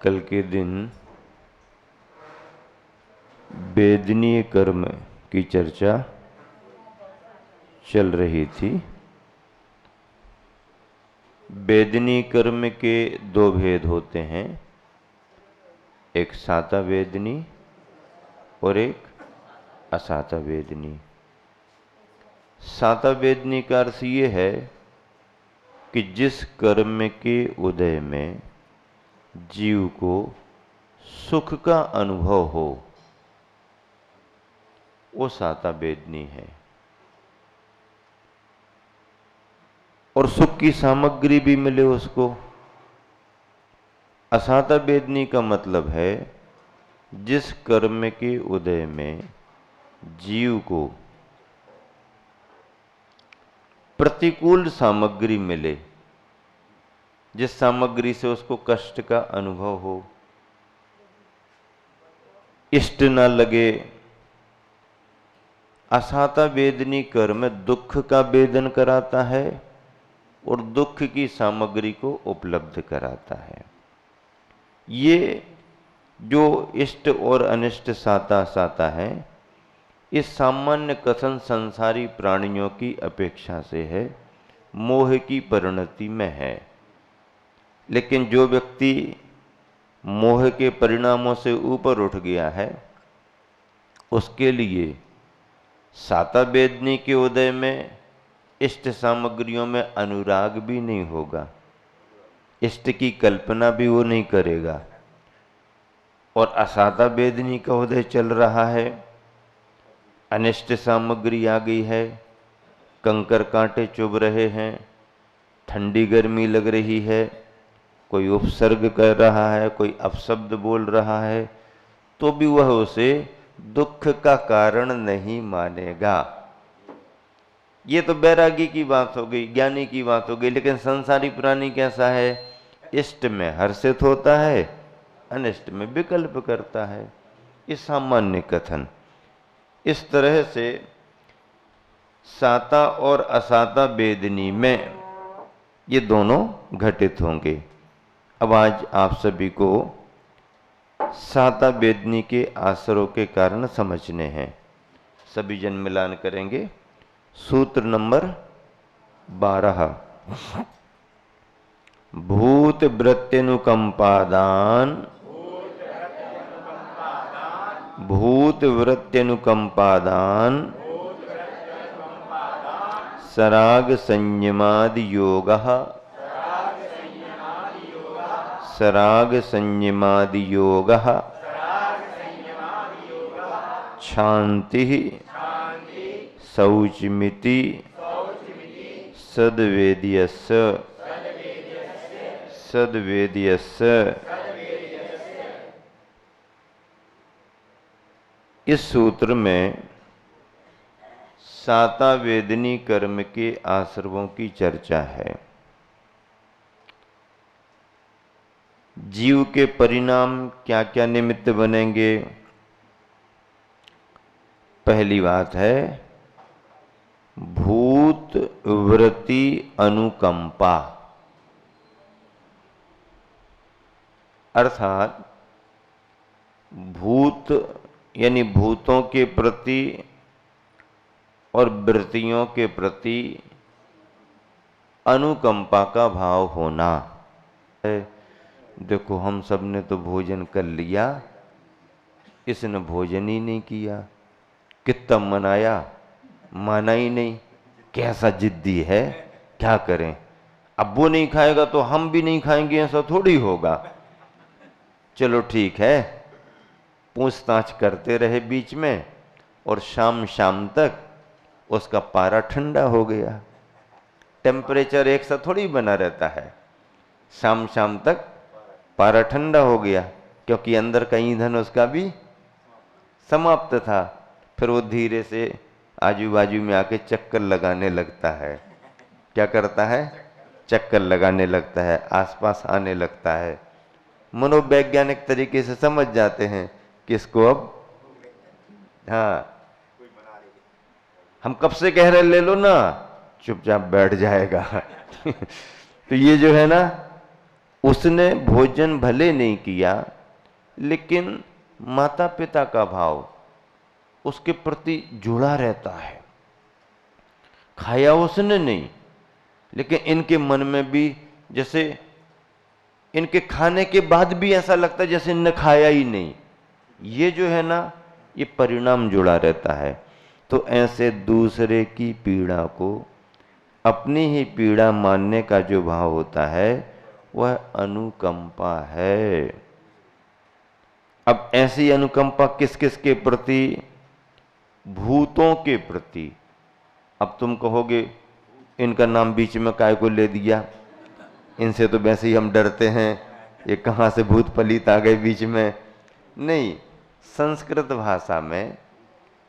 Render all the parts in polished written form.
कल के दिन वेदनीय कर्म की चर्चा चल रही थी। वेदनीय कर्म के दो भेद होते हैं, एक साता वेदनी और एक असाता वेदनी। साता वेदनी का अर्थ ये है कि जिस कर्म के उदय में जीव को सुख का अनुभव हो, वो साता वेदनी है। और सुख की सामग्री भी मिले उसको। असाता वेदनी का मतलब है जिस कर्म के उदय में जीव को प्रतिकूल सामग्री मिले, जिस सामग्री से उसको कष्ट का अनुभव हो, इष्ट न लगे। असाता वेदनी कर्म दुख का वेदन कराता है और दुख की सामग्री को उपलब्ध कराता है। ये जो इष्ट और अनिष्ट साता साता है, इस सामान्य कथन संसारी प्राणियों की अपेक्षा से है, मोह की परिणति में है। लेकिन जो व्यक्ति मोह के परिणामों से ऊपर उठ गया है, उसके लिए साता वेदनी के उदय में इष्ट सामग्रियों में अनुराग भी नहीं होगा, इष्ट की कल्पना भी वो नहीं करेगा। और असाता वेदनी का उदय चल रहा है, अनिष्ट सामग्री आ गई है, कंकर कांटे चुभ रहे हैं, ठंडी गर्मी लग रही है, कोई उपसर्ग कर रहा है, कोई अपशब्द बोल रहा है, तो भी वह उसे दुख का कारण नहीं मानेगा। ये तो बैरागी की बात हो गई, ज्ञानी की बात हो गई। लेकिन संसारी प्राणी कैसा है? इष्ट में हर्षित होता है, अनिष्ट में विकल्प करता है। ये सामान्य कथन। इस तरह से साता और असाता वेदनी में ये दोनों घटित होंगे। अब आज आप सभी को साता वेदनी के आश्रयों के कारण समझने हैं। सभी जन मिलान करेंगे। सूत्र नंबर 12। भूत वृत्त्यनुकंपादान भूत वृत्त्यनुकंपादान सराग संयमादि योगः सराग संयमादि योगः शांति शौचमिति सद्वेद्यस्य सद्वेद्यस्य। इस सूत्र में साता वेदनी कर्म के आश्रवों की चर्चा है। जीव के परिणाम क्या क्या निमित्त बनेंगे? पहली बात है भूत वृत्ति अनुकंपा, अर्थात भूत यानी भूतों के प्रति और वृत्तियों के प्रति अनुकंपा का भाव होना। देखो, हम सब ने तो भोजन कर लिया, इसने भोजन ही नहीं किया। कितना मनाया, माना ही नहीं। कैसा जिद्दी है, क्या करें? अब वो नहीं खाएगा तो हम भी नहीं खाएंगे, ऐसा थोड़ी होगा। चलो ठीक है, पूछताछ करते रहे बीच में, और शाम शाम तक उसका पारा ठंडा हो गया। टेम्परेचर एक सा थोड़ी बना रहता है। शाम शाम तक पारा ठंडा हो गया, क्योंकि अंदर का ईंधन उसका भी समाप्त था। फिर वो धीरे से आजू बाजू में आके चक्कर लगाने लगता है। क्या करता है? चक्कर लगाने लगता है, आसपास आने लगता है। मनोवैज्ञानिक तरीके से समझ जाते हैं कि इसको अब, हाँ, हम कब से कह रहे ले लो ना, चुपचाप बैठ जाएगा। तो ये जो है ना, उसने भोजन भले नहीं किया, लेकिन माता पिता का भाव उसके प्रति जुड़ा रहता है। खाया उसने नहीं, लेकिन इनके मन में भी, जैसे इनके खाने के बाद भी ऐसा लगता है जैसे न खाया ही नहीं। ये जो है ना, ये परिणाम जुड़ा रहता है। तो ऐसे दूसरे की पीड़ा को अपनी ही पीड़ा मानने का जो भाव होता है वह अनुकंपा है। अब ऐसी अनुकंपा किस किस के प्रति? भूतों के प्रति। अब तुम कहोगे इनका नाम बीच में काय को ले दिया, इनसे तो वैसे ही हम डरते हैं, ये कहाँ से भूत पलीत आ गए बीच में। नहीं, संस्कृत भाषा में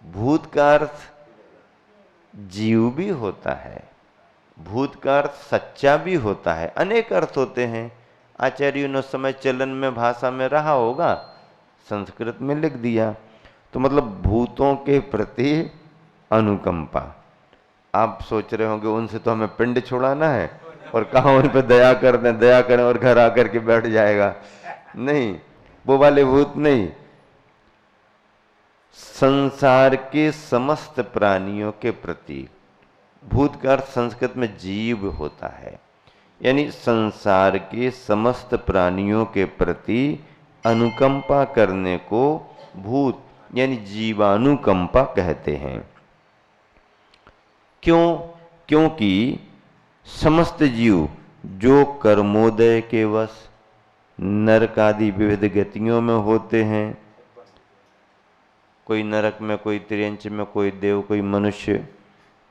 भूत का अर्थ जीव भी होता है, भूत का अर्थ सच्चा भी होता है, अनेक अर्थ होते हैं। आचार्यों ने उस समय चलन में भाषा में रहा होगा, संस्कृत में लिख दिया। तो मतलब भूतों के प्रति अनुकंपा। आप सोच रहे होंगे उनसे तो हमें पिंड छुड़ाना है और कहाँ उन पर दया कर दें, दया करें और घर आकर के बैठ जाएगा। नहीं, वो वाले भूत नहीं। संसार के समस्त प्राणियों के प्रति, भूत का अर्थ संस्कृत में जीव होता है, यानी संसार के समस्त प्राणियों के प्रति अनुकंपा करने को भूत यानी जीवानुकंपा कहते हैं। क्यों? क्योंकि समस्त जीव जो कर्मोदय के वश नरक आदि विविध गतियों में होते हैं, कोई नरक में, कोई त्रियंच में, कोई देव, कोई मनुष्य,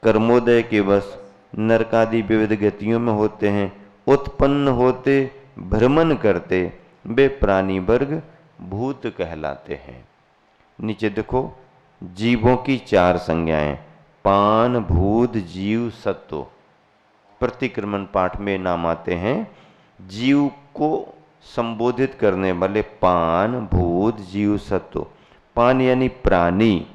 कर्मोदय के वश नरक आदि विविध गतियों में होते हैं, उत्पन्न होते भ्रमण करते वे प्राणी वर्ग भूत कहलाते हैं। नीचे देखो, जीवों की 4 संज्ञाएं, पान, भूत, जीव, सत्व, प्रतिक्रमण पाठ में नाम आते हैं। जीव को संबोधित करने वाले पान, भूत, जीव, सत्व। पान यानी प्राणी,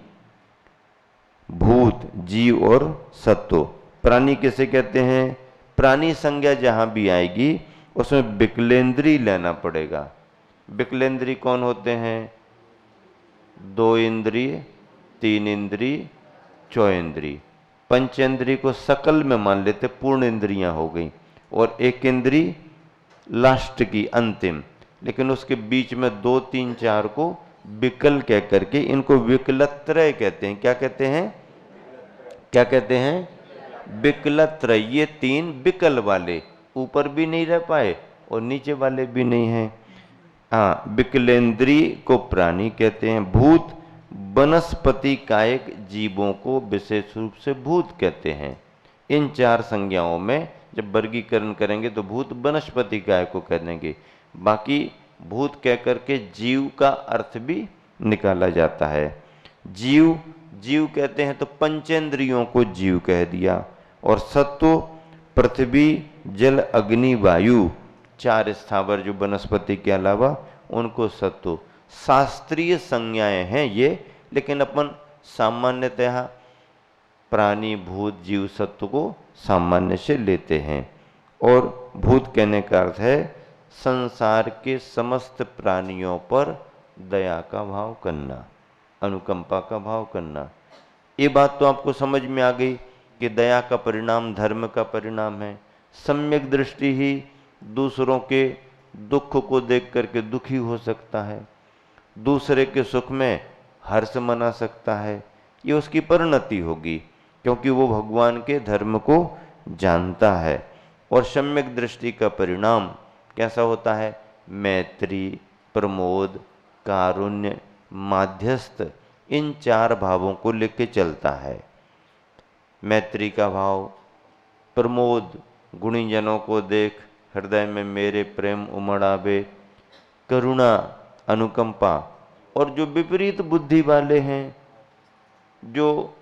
भूत, जीव और सत्व। प्राणी किसे कहते हैं? प्राणी संज्ञा जहां भी आएगी उसमें विकलेंद्री लेना पड़ेगा। विकलेंद्री कौन होते हैं? 2 इंद्रिय, 3 इंद्रिय, 4 इंद्रिय। पंचेंद्रिय को सकल में मान लेते, पूर्ण इंद्रियां हो गई, और 1 इंद्रिय लास्ट की, अंतिम। लेकिन उसके बीच में 2, 3, 4 को विकल कह करके इनको विकलत्रय कहते हैं। क्या कहते हैं? क्या कहते हैं? विकलत्रय। ये 3 विकल वाले, ऊपर भी नहीं रह पाए और नीचे वाले भी नहीं हैं। हाँ, विकलेंद्री को प्राणी कहते हैं। भूत वनस्पति कायिक जीवों को विशेष रूप से भूत कहते हैं। इन 4 संज्ञाओं में जब वर्गीकरण करेंगे तो भूत वनस्पति काय को करेंगे। बाकी भूत कहकर के जीव का अर्थ भी निकाला जाता है। जीव, जीव कहते हैं तो पंचेंद्रियों को जीव कह दिया। और सत्व पृथ्वी, जल, अग्नि, वायु, 4 स्थावर जो वनस्पति के अलावा, उनको सत्व। शास्त्रीय संज्ञाएं हैं ये, लेकिन अपन सामान्यतः प्राणी, भूत, जीव, सत्व को सामान्य से लेते हैं। और भूत कहने का अर्थ है संसार के समस्त प्राणियों पर दया का भाव करना, अनुकंपा का भाव करना। ये बात तो आपको समझ में आ गई कि दया का परिणाम धर्म का परिणाम है। सम्यक दृष्टि ही दूसरों के दुख को देख करके दुखी हो सकता है, दूसरे के सुख में हर्ष मना सकता है। ये उसकी परिणति होगी, क्योंकि वो भगवान के धर्म को जानता है। और सम्यक दृष्टि का परिणाम कैसा होता है? मैत्री, प्रमोद, कारुण्य, माध्यस्थ, इन 4 भावों को लेके चलता है। मैत्री का भाव, प्रमोद, गुणीजनों को देख हृदय में मेरे प्रेम उमड़ आवे, करुणा, अनुकंपा। और जो विपरीत बुद्धि वाले हैं, जो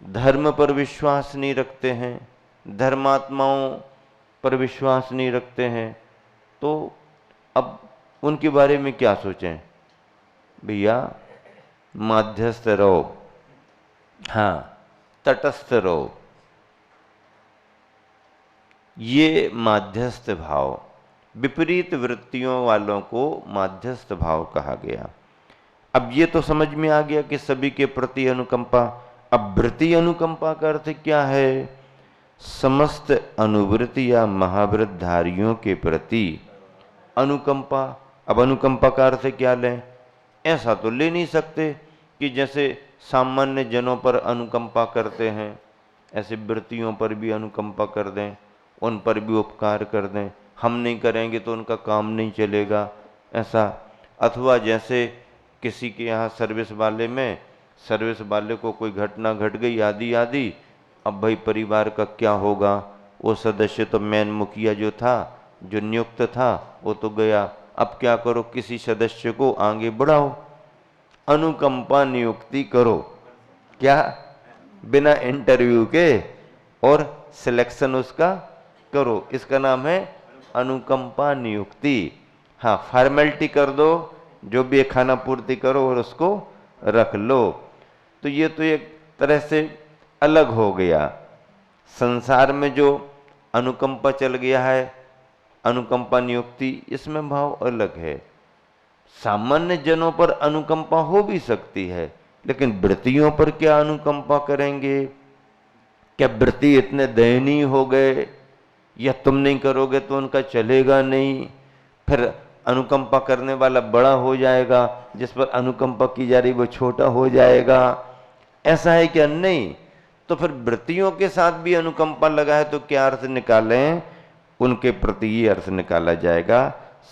धर्म पर विश्वास नहीं रखते हैं, धर्मात्माओं पर विश्वास नहीं रखते हैं, तो अब उनके बारे में क्या सोचें? भैया माध्यस्थ रहो, हाँ, तटस्थ रहो। ये माध्यस्थ भाव, विपरीत वृत्तियों वालों को माध्यस्थ भाव कहा गया। अब ये तो समझ में आ गया कि सभी के प्रति अनुकंपा। अब वृत्ति अनुकंपा का अर्थ क्या है? समस्त अनुवृत्ति या महावृतधारियों के प्रति अनुकंपा। अब अनुकंपा का अर्थ क्या लें? ऐसा तो ले नहीं सकते कि जैसे सामान्य जनों पर अनुकंपा करते हैं ऐसे वृत्तियों पर भी अनुकंपा कर दें, उन पर भी उपकार कर दें। हम नहीं करेंगे तो उनका काम नहीं चलेगा, ऐसा। अथवा जैसे किसी के यहाँ सर्विस वाले को कोई घटना घट गई आदि आदि, अब भाई परिवार का क्या होगा? वो सदस्य तो मेन मुखिया जो था, जो नियुक्त था, वो तो गया। अब क्या करो? किसी सदस्य को आगे बढ़ाओ, अनुकंपा नियुक्ति करो। क्या? बिना इंटरव्यू के, और सिलेक्शन उसका करो। इसका नाम है अनुकंपा नियुक्ति। हाँ, फॉर्मेलिटी कर दो, जो भी खाना पूर्ति करो और उसको रख लो। तो ये तो एक तरह से अलग हो गया। संसार में जो अनुकंपा चल गया है, अनुकंपा नियुक्ति, इसमें भाव अलग है। सामान्य जनों पर अनुकंपा हो भी सकती है, लेकिन वृत्तियों पर क्या अनुकंपा करेंगे? क्या वृत्ति इतने दयनीय हो गए, या तुम नहीं करोगे तो उनका चलेगा नहीं, फिर अनुकंपा करने वाला बड़ा हो जाएगा, जिस पर अनुकंपा की जा रही वो छोटा हो जाएगा, ऐसा है क्या? नहीं। तो फिर वृत्तियों के साथ भी अनुकंपा लगा है तो क्या अर्थ निकालें? उनके प्रति ये अर्थ निकाला जाएगा,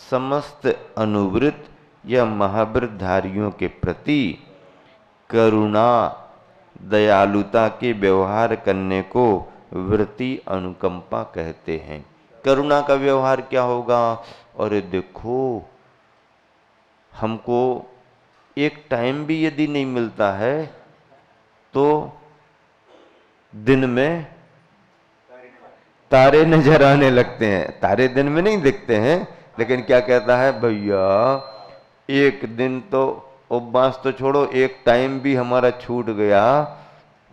समस्त अनुवृत्त या महावृतधारियों के प्रति करुणा दयालुता के व्यवहार करने को वृत्ति अनुकंपा कहते हैं। करुणा का व्यवहार क्या होगा? अरे देखो, हमको एक टाइम भी यदि नहीं मिलता है तो दिन में तारे नजर आने लगते हैं। तारे दिन में नहीं दिखते हैं, लेकिन क्या कहता है भैया, एक दिन तो उपवास तो छोड़ो, एक टाइम भी हमारा छूट गया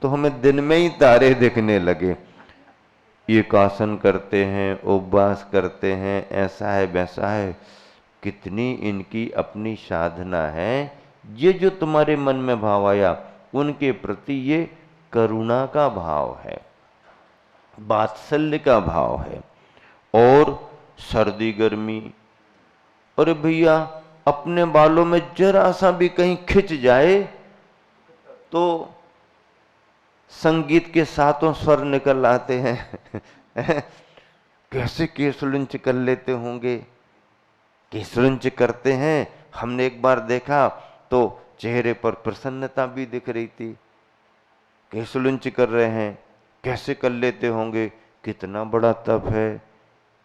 तो हमें दिन में ही तारे दिखने लगे। एक आसन करते हैं, उपवास करते हैं, ऐसा है वैसा है, कितनी इनकी अपनी साधना है। ये जो तुम्हारे मन में भाव आया, उनके प्रति ये करुणा का भाव है, वात्सल्य का भाव है। और सर्दी गर्मी, अरे भैया अपने बालों में जरा सा भी कहीं खिंच जाए तो संगीत के सातों स्वर निकल आते हैं। कैसे केसलुंच कर लेते होंगे? केसलुंच करते हैं, हमने एक बार देखा तो चेहरे पर प्रसन्नता भी दिख रही थी। केसलुंच कर रहे हैं, कैसे कर लेते होंगे, कितना बड़ा तप है।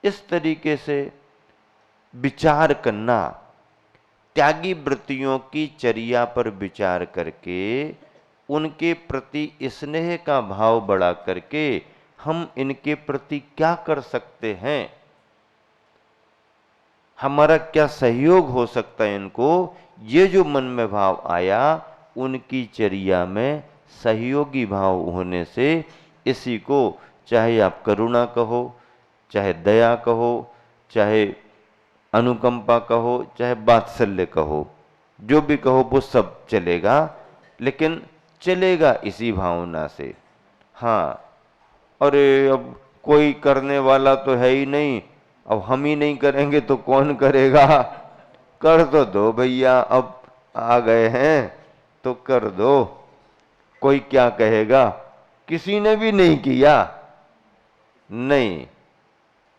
इस तरीके से विचार करना, त्यागी वृत्तियों की चर्या पर विचार करके उनके प्रति स्नेह का भाव बढ़ा करके हम इनके प्रति क्या कर सकते हैं, हमारा क्या सहयोग हो सकता है इनको, ये जो मन में भाव आया, उनकी चर्या में सहयोगी भाव होने से इसी को चाहे आप करुणा कहो, चाहे दया कहो, चाहे अनुकंपा कहो, चाहे वात्सल्य कहो, जो भी कहो वो सब चलेगा, लेकिन चलेगा इसी भावना से। हाँ, अरे अब कोई करने वाला तो है ही नहीं, अब हम ही नहीं करेंगे तो कौन करेगा? कर तो दो भैया, अब आ गए हैं तो कर दो, कोई क्या कहेगा? किसी ने भी नहीं किया, नहीं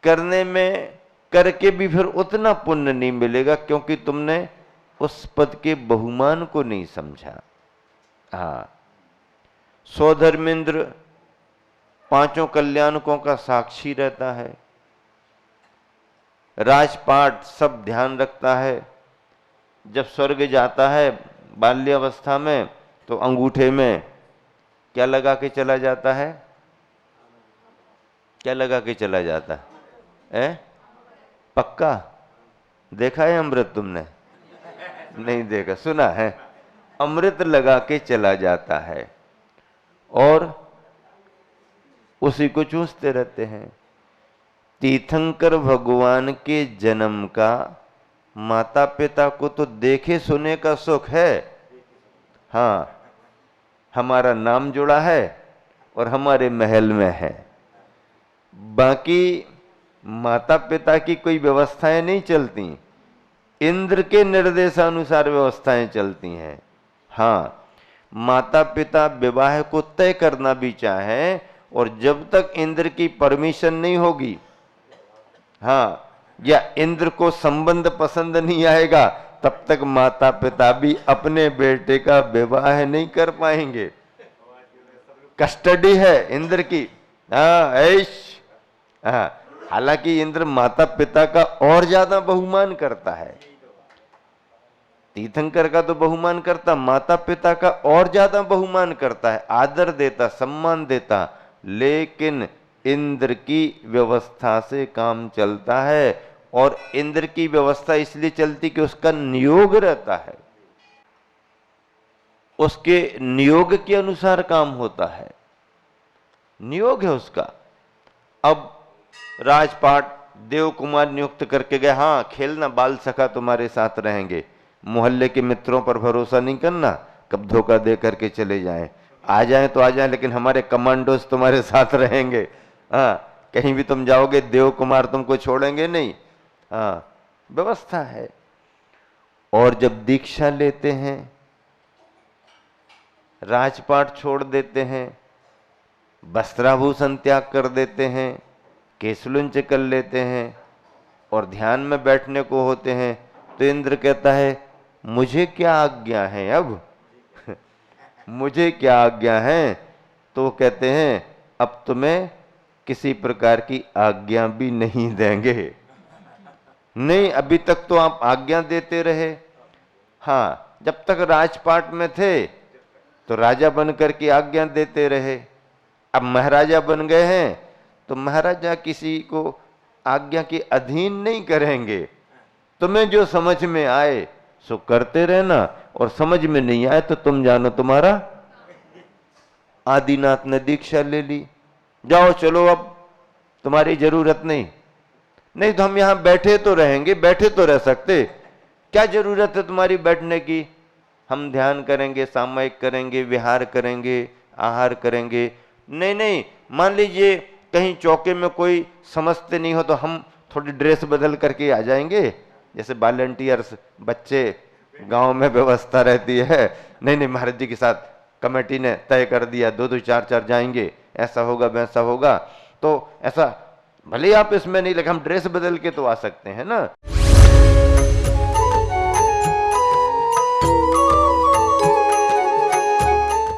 करने में, करके भी फिर उतना पुण्य नहीं मिलेगा, क्योंकि तुमने उस पद के बहुमान को नहीं समझा। हाँ, स्वधर्मेंद्र पांचों कल्याणकों का साक्षी रहता है, राजपाट सब ध्यान रखता है। जब स्वर्ग जाता है बाल्यावस्था में तो अंगूठे में क्या लगा के चला जाता है? क्या लगा के चला जाता है? पक्का देखा है अमृत तुमने? नहीं देखा, सुना है। अमृत लगा के चला जाता है और उसी को चूसते रहते हैं। तीर्थंकर भगवान के जन्म का माता पिता को तो देखे सुने का सुख है। हाँ, हमारा नाम जुड़ा है और हमारे महल में है। बाकी माता पिता की कोई व्यवस्थाएं नहीं चलती, इंद्र के निर्देशानुसार व्यवस्थाएं चलती हैं। हाँ, माता पिता विवाह को तय करना भी चाहें और जब तक इंद्र की परमिशन नहीं होगी, हाँ, या इंद्र को संबंध पसंद नहीं आएगा, तब तक माता पिता भी अपने बेटे का विवाह नहीं कर पाएंगे। कस्टडी है इंद्र की। हाँ, ऐश। हाँ, हालांकि इंद्र माता पिता का और ज्यादा बहुमान करता है। तीर्थंकर का तो बहुमान करता, माता पिता का और ज्यादा बहुमान करता है, आदर देता, सम्मान देता। लेकिन इंद्र की व्यवस्था से काम चलता है और इंद्र की व्यवस्था इसलिए चलती कि उसका नियोग रहता है, उसके नियोग के अनुसार काम होता है, नियोग है उसका। अब राजपाट देव कुमार नियुक्त करके गए, हाँ खेलना, बाल सखा तुम्हारे साथ रहेंगे, मोहल्ले के मित्रों पर भरोसा नहीं करना, कब धोखा दे करके चले जाएं, आ जाएं तो आ जाएं, लेकिन हमारे कमांडोज तुम्हारे साथ रहेंगे। हाँ, कहीं भी तुम जाओगे देव कुमार तुमको छोड़ेंगे नहीं। हाँ, व्यवस्था है। और जब दीक्षा लेते हैं, राजपाट छोड़ देते हैं, वस्त्राभूषण त्याग कर देते हैं, केसलुंच कर लेते हैं और ध्यान में बैठने को होते हैं, तो इंद्र कहता है मुझे क्या आज्ञा है अब मुझे क्या आज्ञा है। तो कहते हैं अब तुम्हें किसी प्रकार की आज्ञा भी नहीं देंगे। नहीं, अभी तक तो आप आज्ञा देते रहे। हाँ, जब तक राजपाट में थे तो राजा बनकर के आज्ञा देते रहे। अब महाराजा बन गए हैं तो महाराजा किसी को आज्ञा के अधीन नहीं करेंगे। तुम्हें जो समझ में आए सो करते रहना, और समझ में नहीं आए तो तुम जानो तुम्हारा आदिनाथ ने दीक्षा ले ली, जाओ चलो, अब तुम्हारी जरूरत नहीं। नहीं तो हम यहां बैठे तो रहेंगे, बैठे तो रह सकते, क्या जरूरत है तुम्हारी बैठने की, हम ध्यान करेंगे, सामयिक करेंगे, विहार करेंगे, आहार करेंगे। नहीं नहीं, मान लीजिए कहीं चौके में कोई समझते नहीं हो तो हम थोड़ी ड्रेस बदल करके आ जाएंगे, जैसे वॉलंटियर्स बच्चे गांव में व्यवस्था रहती है। नहीं नहीं, महाराज जी के साथ कमेटी ने तय कर दिया 2-2 4-4 जाएंगे, ऐसा होगा वैसा होगा, तो ऐसा भले आप इसमें नहीं, लेकिन हम ड्रेस बदल के तो आ सकते हैं ना।